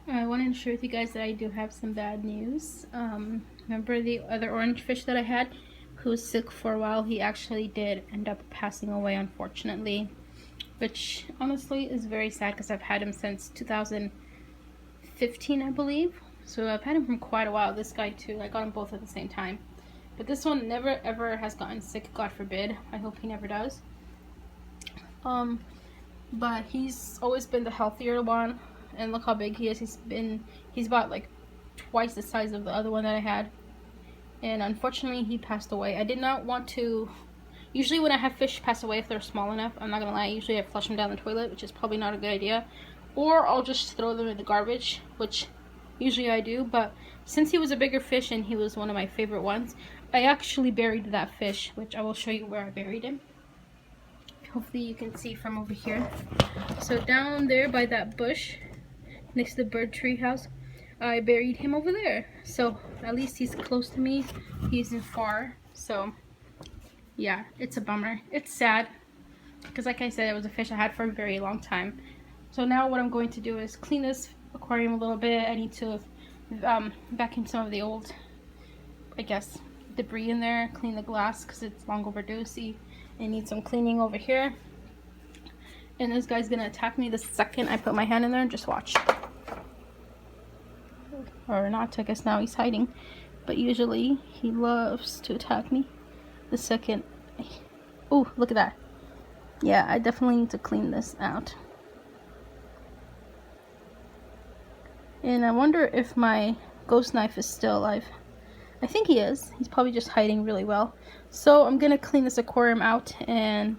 I wanted to share with you guys that I do have some bad news. Remember the other orange fish that I had who was sick for a while? He actually did end up passing away, unfortunately, which honestly is very sad because I've had him since 2015, I believe. So I've had him for quite a while. This guy too. I got them both at the same time. But this one never ever has gotten sick, God forbid. I hope he never does. But he's always been the healthier one, and look how big he is. He's about like twice the size of the other one that I had, and unfortunately he passed away. I did not want to. Usually when I have fish pass away, if they're small enough, I'm not gonna lie, usually I flush them down the toilet, which is probably not a good idea, or I'll just throw them in the garbage, which usually I do. But since he was a bigger fish and he was one of my favorite ones, I actually buried that fish, which I will show you where I buried him. Hopefully you can see from over here. So down there by that bush next to the bird tree house, I buried him over there. So at least he's close to me. He isn't far. So yeah, it's a bummer. It's sad because, like I said, it was a fish I had for a very long time. So now what I'm going to do is clean this aquarium a little bit. I need to vacuum some of the old, I guess, debris in there, clean the glass because it's long overdue. See, it needs some cleaning over here. And this guy's gonna attack me the second I put my hand in there. Just watch. Or not, I guess now he's hiding. But usually he loves to attack me the second. Oh, look at that. Yeah, I definitely need to clean this out. And I wonder if my ghost knife is still alive. I think he is. He's probably just hiding really well. So I'm gonna clean this aquarium out, and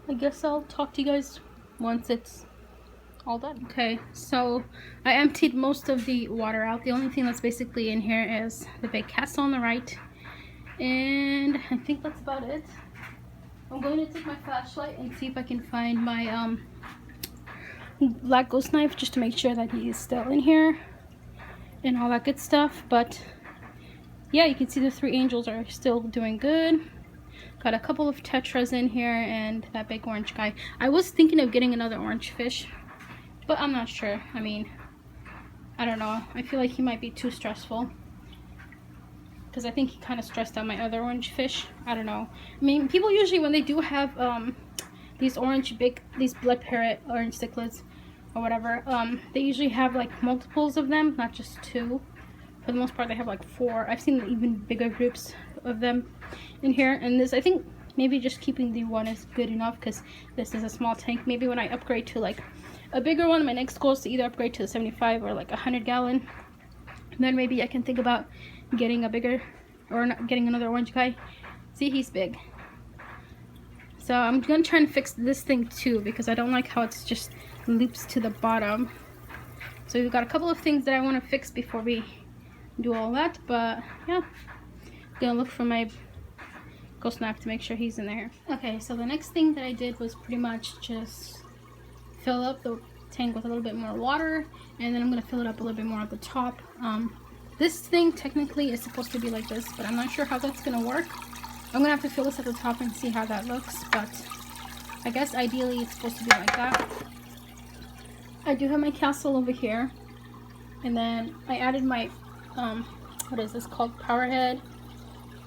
I guess I'll talk to you guys once it's all done. Okay, so I emptied most of the water out. The only thing that's basically in here is the big castle on the right, and I think that's about it. I'm going to take my flashlight and see if I can find my black ghost knife just to make sure that he is still in here and all that good stuff. But yeah, you can see the three angels are still doing good. Got a couple of tetras in here and that big orange guy. I was thinking of getting another orange fish, but I'm not sure. I mean, I don't know. I feel like he might be too stressful because I think he kind of stressed out my other orange fish. I don't know. I mean, people usually, when they do have these these blood parrot orange cichlids or whatever, they usually have like multiples of them, not just two. For the most part, they have like 4. I've seen even bigger groups of them in here. And this, I think maybe just keeping the one is good enough because this is a small tank. Maybe when I upgrade to like a bigger one, my next goal is to either upgrade to the 75 or like 100-gallon. Then maybe I can think about getting a bigger, or not getting another orange guy. See, he's big. So I'm gonna try and fix this thing too because I don't like how it's just loops to the bottom. So we've got a couple of things that I want to fix before we do all that, but yeah, gonna look for my ghost knife to make sure he's in there. Okay, so the next thing that I did was pretty much just fill up the tank with a little bit more water, and then I'm gonna fill it up a little bit more at the top. This thing technically is supposed to be like this, but I'm not sure how that's gonna work. I'm gonna have to fill this at the top and see how that looks, but I guess ideally it's supposed to be like that. I do have my castle over here, and then I added my what is this called, power head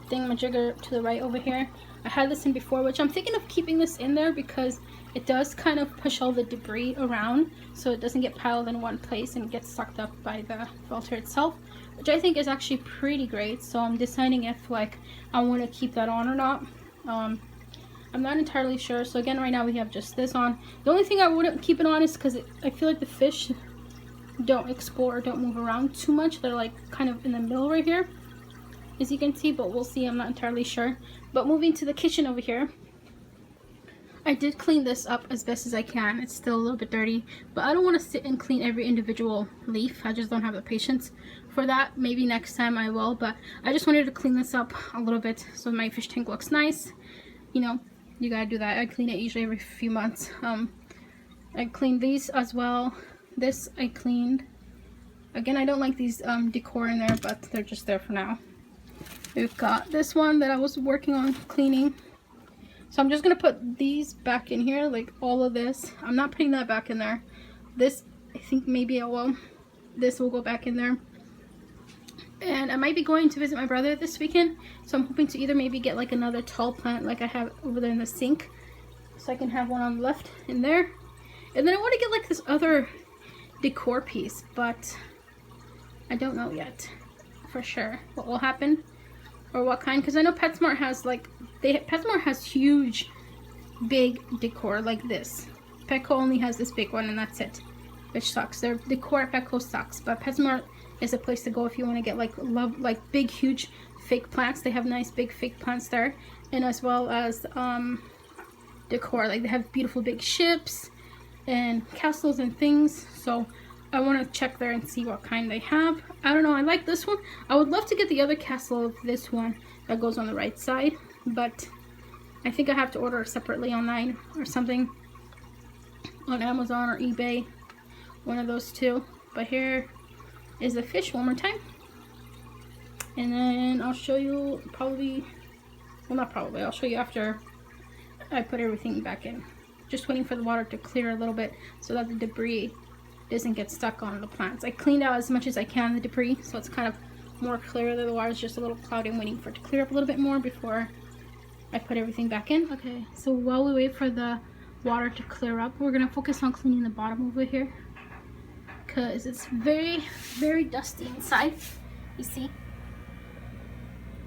thingamajigger to the right over here. I had this in before, which I'm thinking of keeping this in there because it does kind of push all the debris around so it doesn't get piled in one place and get sucked up by the filter itself, which I think is actually pretty great. So I'm deciding if like I want to keep that on or not. I'm not entirely sure. So again, right now we have just this on. The only thing I wouldn't keep it on is because I feel like the fish don't explore, don't move around too much. They're like kind of in the middle right here, as you can see, but we'll see. I'm not entirely sure. But moving to the kitchen over here, I did clean this up as best as I can. It's still a little bit dirty, but I don't want to sit and clean every individual leaf. I just don't have the patience for that. Maybe next time I will, but I just wanted to clean this up a little bit so my fish tank looks nice. You know, you gotta do that. I clean it usually every few months. I cleaned these as well. This I cleaned. Again, I don't like these decor in there, but they're just there for now. We've got this one that I was working on cleaning. So I'm just going to put these back in here, like all of this. I'm not putting that back in there. This, I think maybe I will. this will go back in there. And I might be going to visit my brother this weekend, so I'm hoping to either maybe get like another tall plant like I have over there in the sink, so I can have one on the left in there. And then I want to get like this other decor piece, but I don't know yet for sure what will happen or what kind, because I know PetSmart has like PetSmart has huge big decor like this. Petco only has this big one and that's it, which sucks. Their decor at Petco sucks, but PetSmart is a place to go if you want to get like big huge fake plants. They have nice big fake plants there, and as well as decor, like they have beautiful big ships and castles and things. So I want to check there and see what kind they have. I don't know, I like this one. I would love to get the other castle of this one that goes on the right side, but I think I have to order separately online or something on Amazon or eBay, one of those two. But here is the fish one more time, and then I'll show you I'll show you after I put everything back in. Just waiting for the water to clear a little bit so that the debris doesn't get stuck on the plants. I cleaned out as much as I can the debris, so it's kind of more clear. The water is just a little cloudy. I'm waiting for it to clear up a little bit more before I put everything back in. Okay, so while we wait for the water to clear up, we're gonna focus on cleaning the bottom over here, because it's very dusty inside. You see,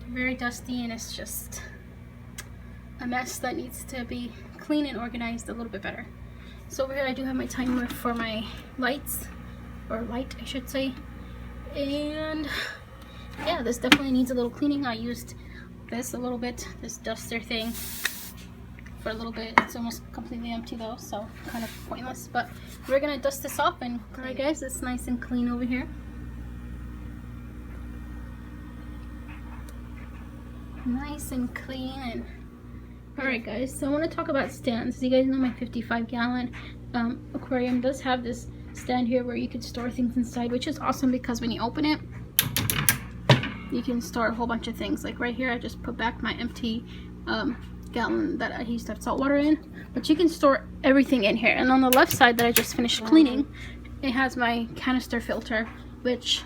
very dusty, and it's just a mess that needs to be clean and organized a little bit better. So over here I do have my timer for my lights, or light I should say, and yeah, this definitely needs a little cleaning. I used this a little bit, this duster thing, for a little bit. It's almost completely empty though, so kind of pointless, but we're gonna dust this off. And alright guys, it's nice and clean over here. Nice and clean. And alright guys, so I want to talk about stands. As you guys know, my 55-gallon aquarium does have this stand here where you could store things inside, which is awesome because when you open it, you can store a whole bunch of things. Like right here, I just put back my empty gallon that I used to have salt water in, but you can store everything in here. And on the left side that I just finished cleaning, it has my canister filter, which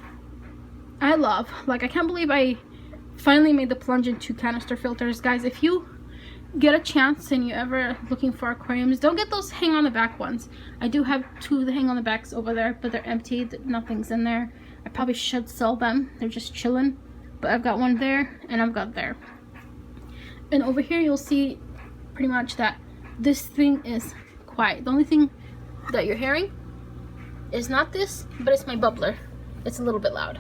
I love. Like, I can't believe I finally made the plunge into canister filters. Guys, if you get a chance and you're ever looking for aquariums, don't get those hang on the back ones. I do have two of the hang on the backs over there, but they're empty. Nothing's in there. I probably should sell them. They're just chilling, but I've got one there and I've got there. And over here you'll see pretty much that this thing is quiet. The only thing that you're hearing is not this, but it's my bubbler. It's a little bit loud,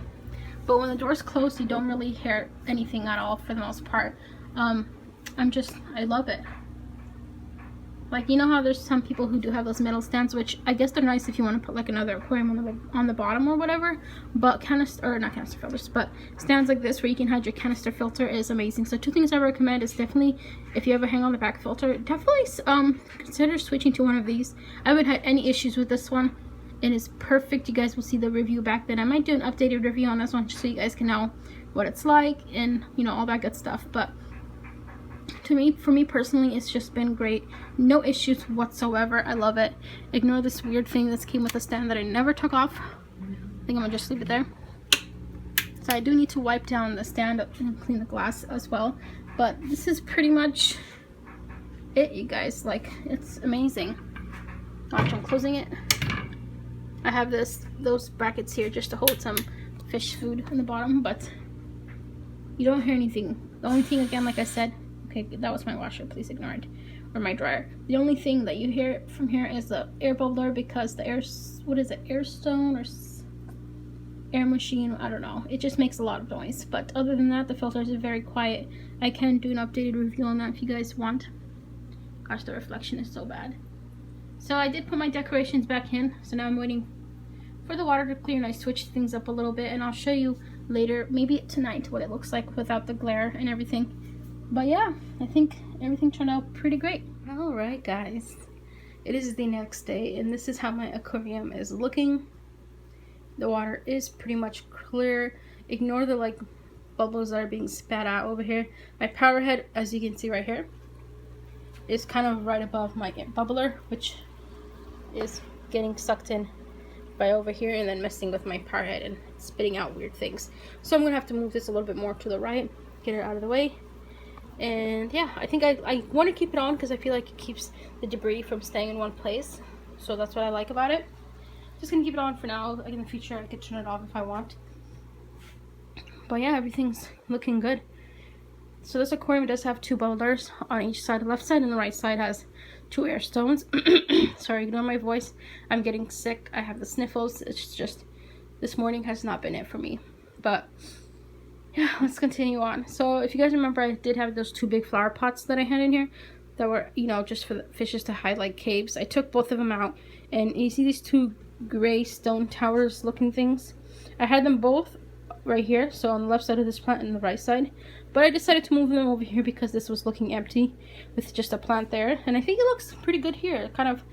but when the door's closed you don't really hear anything at all for the most part. I love it. Like, you know how there's some people who do have those metal stands, which I guess they're nice if you want to put like another aquarium on the bottom or whatever, but not canister filters, but stands like this where you can hide your canister filter is amazing. So two things I recommend is definitely, if you ever hang on the back filter, definitely consider switching to one of these. I haven't had any issues with this one. It is perfect. You guys will see the review back then. I might do an updated review on this one just so you guys can know what it's like and, you know, all that good stuff. But for me personally, it's just been great. No issues whatsoever. I love it. Ignore this weird thing that came with the stand that I never took off. I think I'm gonna just leave it there. So I do need to wipe down the stand and clean the glass as well. But this is pretty much it, you guys. Like, it's amazing. Watch, I'm closing it. I have those brackets here just to hold some fish food in the bottom, but you don't hear anything. The only thing, again, like I said, okay, that was my washer, please ignore it, or my dryer. The only thing that you hear from here is the air bubbler, because the air stone or air machine, I don't know, it just makes a lot of noise. But other than that, the filters are very quiet. I can do an updated review on that if you guys want. Gosh, the reflection is so bad. So I did put my decorations back in, so now I'm waiting for the water to clear, and I switched things up a little bit, and I'll show you later, maybe tonight, what it looks like without the glare and everything. But yeah, I think everything turned out pretty great. Alright guys, it is the next day, and this is how my aquarium is looking. The water is pretty much clear. Ignore the like bubbles that are being spat out over here. My power head, as you can see right here, is kind of right above my bubbler, which is getting sucked in by over here and then messing with my power head and spitting out weird things. So I'm gonna have to move this a little bit more to the right, get it out of the way. And yeah, I think I want to keep it on because I feel like it keeps the debris from staying in one place. So that's what I like about it. Just gonna keep it on for now. Like in the future I could turn it off if I want. But yeah, everything's looking good. So this aquarium does have 2 bubblers on each side. The left side and the right side has 2 air stones. Sorry, ignore my voice. I'm getting sick. I have the sniffles. It's just, this morning has not been it for me. But yeah, let's continue on. So if you guys remember, I did have those 2 big flower pots that I had in here that were, you know, just for the fishes to hide like caves. I took both of them out, and you see these 2 gray stone towers looking things? I had them both right here, so on the left side of this plant and the right side. But I decided to move them over here because this was looking empty with just a plant there. And I think it looks pretty good here. It kind of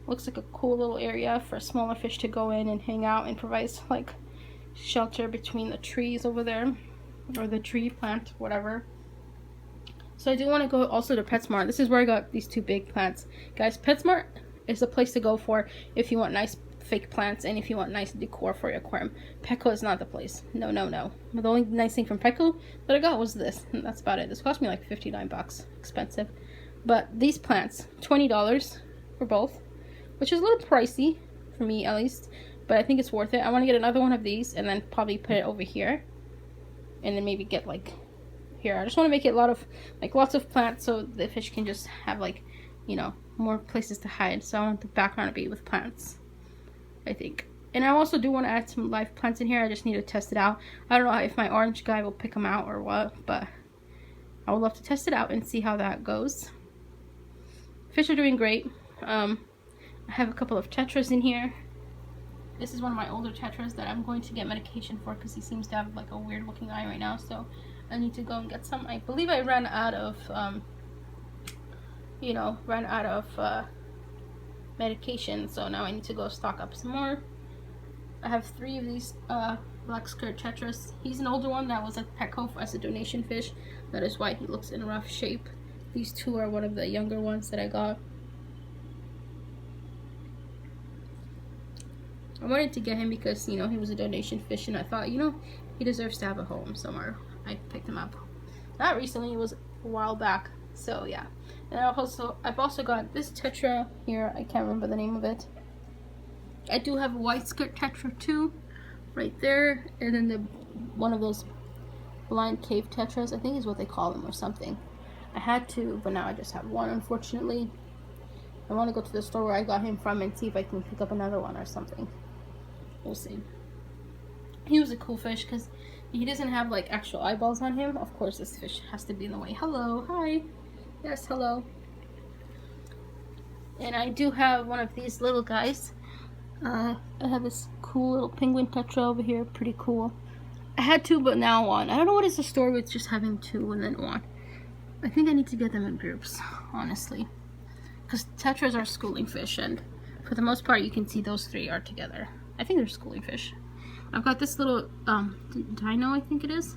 looks like a cool little area for smaller fish to go in and hang out, and provides like shelter between the trees over there, or the tree plant, whatever. So I do want to go also to PetSmart. This is where I got these 2 big plants. Guys, PetSmart is the place to go for if you want nice fake plants and if you want nice decor for your aquarium. Petco is not the place. No, no, no. The only nice thing from Petco that I got was this. And that's about it. This cost me like 59 bucks. Expensive. But these plants, $20 for both, which is a little pricey for me at least, but I think it's worth it. I want to get another one of these and then probably put it over here, and then maybe get like here. I just want to make it lots of plants so the fish can just have like, you know, more places to hide. So I want the background to be with plants, I think. And I also do want to add some live plants in here. I just need to test it out. I don't know if my orange guy will pick them out or what, but I would love to test it out and see how that goes. Fish are doing great. I have a couple of tetras in here. This is one of my older tetras that I'm going to get medication for because he seems to have like a weird looking eye right now. So I need to go and get some. I believe I ran out of, medication, so now I need to go stock up some more. I have 3 of these black skirt tetras. He's an older one that was at Petco as a donation fish. That is why he looks in rough shape. These 2 are one of the younger ones that I got. I wanted to get him because, you know, he was a donation fish, and I thought, you know, he deserves to have a home somewhere. I picked him up. Not recently, it was a while back. So yeah. And I've also got this tetra here. I can't remember the name of it. I do have a white skirt tetra too, right there, and then one of those blind cave tetras, I think is what they call them or something. I had 2, but now I just have 1, unfortunately. I want to go to the store where I got him from and see if I can pick up another one or something. We'll see. He was a cool fish because he doesn't have like actual eyeballs on him. Of course, this fish has to be in the way. Hello, hi. Yes, hello. And I do have one of these little guys. I have this cool little penguin tetra over here. Pretty cool. I had 2, but now 1. I don't know what is the story with just having 2 and then 1. I think I need to get them in groups, honestly. Because tetras are schooling fish, and for the most part, you can see those 3 are together. I think they're schooling fish. I've got this little dino, I think it is.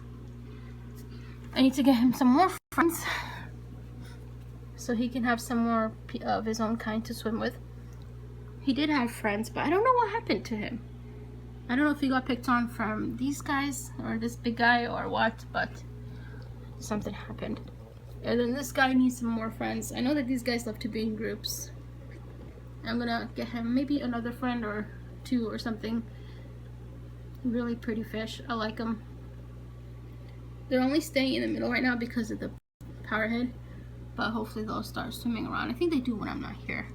I need to get him some more friends so he can have some more of his own kind to swim with. He did have friends, but I don't know what happened to him. I don't know if he got picked on from these guys or this big guy or what, but something happened. And then this guy needs some more friends. I know that these guys love to be in groups. I'm gonna get him maybe another friend or 2 or something. Really pretty fish. I like them. They're only staying in the middle right now because of the power head, but hopefully they'll start swimming around. I think they do when I'm not here.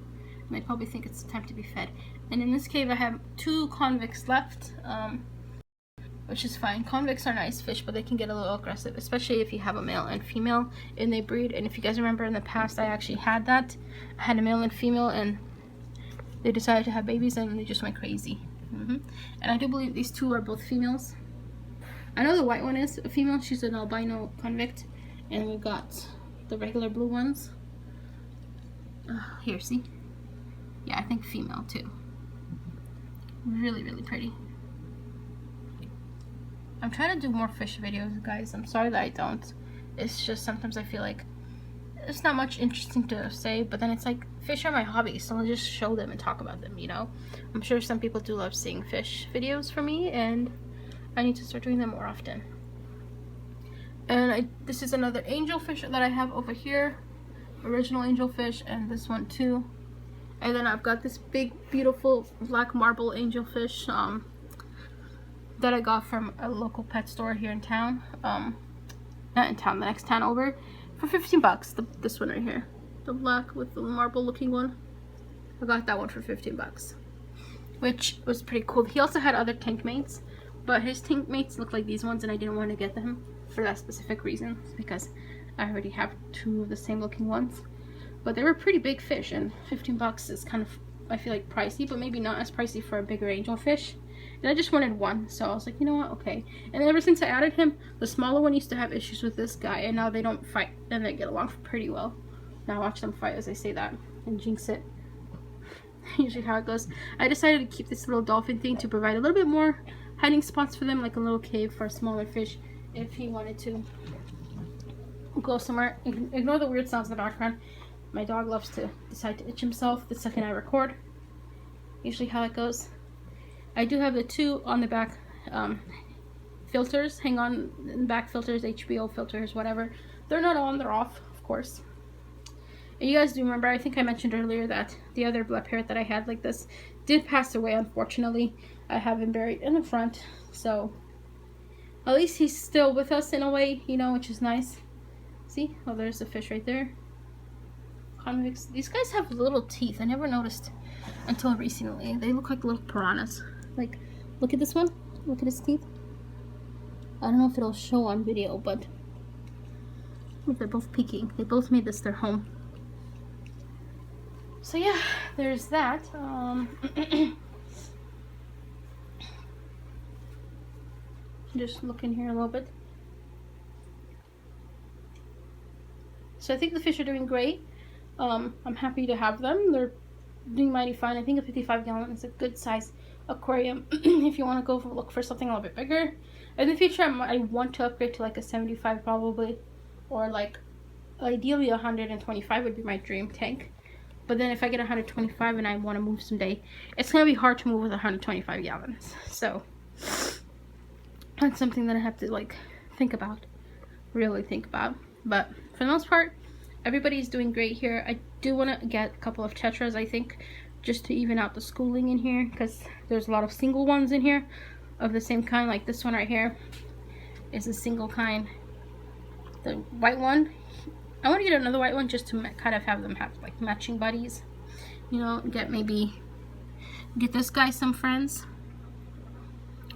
And they probably think it's time to be fed. And in this cave I have 2 convicts left, which is fine. Convicts are nice fish, but they can get a little aggressive, especially if you have a male and female and they breed. And if you guys remember in the past, I actually had that. I had a male and female, and they decided to have babies and they just went crazy. And I do believe these 2 are both females. I know the white one is a female. She's an albino convict. And we've got the regular blue ones. Here, see? Yeah, I think female too. Really, really pretty. I'm trying to do more fish videos, guys. I'm sorry that I don't. It's just sometimes I feel like it's not much interesting to say, but then it's like fish are my hobby, so I'll just show them and talk about them, you know. I'm sure some people do love seeing fish videos from me, and I need to start doing them more often. And this is another angelfish that I have over here, original angelfish, and this one too. And then I've got this big beautiful black marble angelfish that I got from a local pet store here in town, not in town, the next town over, for 15 bucks. This one right here, the black with the marble looking one, I got that one for 15 bucks, which was pretty cool. He also had other tank mates, but his tank mates look like these ones, and I didn't want to get them for that specific reason, because I already have 2 of the same looking ones. But they were pretty big fish, and 15 bucks is kind of, I feel like, pricey, but maybe not as pricey for a bigger angelfish. And I just wanted one, so I was like, you know what, okay. And ever since I added him, the smaller one used to have issues with this guy, and now they don't fight, and they get along pretty well. Now watch them fight as I say that, and jinx it. Usually how it goes. I decided to keep this little dolphin thing to provide a little bit more hiding spots for them, like a little cave for a smaller fish, if he wanted to go somewhere. Ignore the weird sounds in the background. My dog loves to decide to itch himself the second I record. Usually how it goes. I do have the 2 on the back filters, hang on in the back filters, HBO filters, whatever. They're not on, they're off, of course. And you guys do remember, I think I mentioned earlier that the other black parrot that I had like this did pass away, unfortunately. I have him buried in the front, so at least he's still with us in a way, you know, which is nice. See? Oh, there's a fish right there. Convicts. These guys have little teeth. I never noticed until recently. They look like little piranhas. Like, look at this one. Look at his teeth. I don't know if it'll show on video, but they're both peeking. They both made this their home. So yeah, there's that. Just look in here a little bit. So I think the fish are doing great. I'm happy to have them. They're doing mighty fine. I think a 55-gallon is a good size aquarium if you want to go look for something a little bit bigger. In the future, I want to upgrade to like a 75 probably, or like ideally 125 would be my dream tank. But then if I get 125 and I want to move someday, it's going to be hard to move with 125 gallons. So that's something that I have to like think about, really think about. But for the most part, everybody's doing great here. I do want to get a couple of tetras, I think, just to even out the schooling in here, because there's a lot of single ones in here of the same kind. Like this one right here is a single kind. The white one, I want to get another white one just to kind of have them have like matching buddies, you know. Get this guy some friends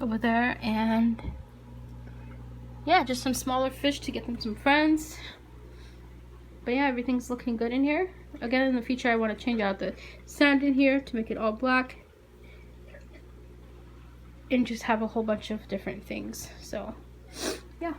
over there, and yeah, just some smaller fish to get them some friends. But yeah, everything's looking good in here. Again, in the future, I want to change out the sand in here to make it all black, and just have a whole bunch of different things. So yeah.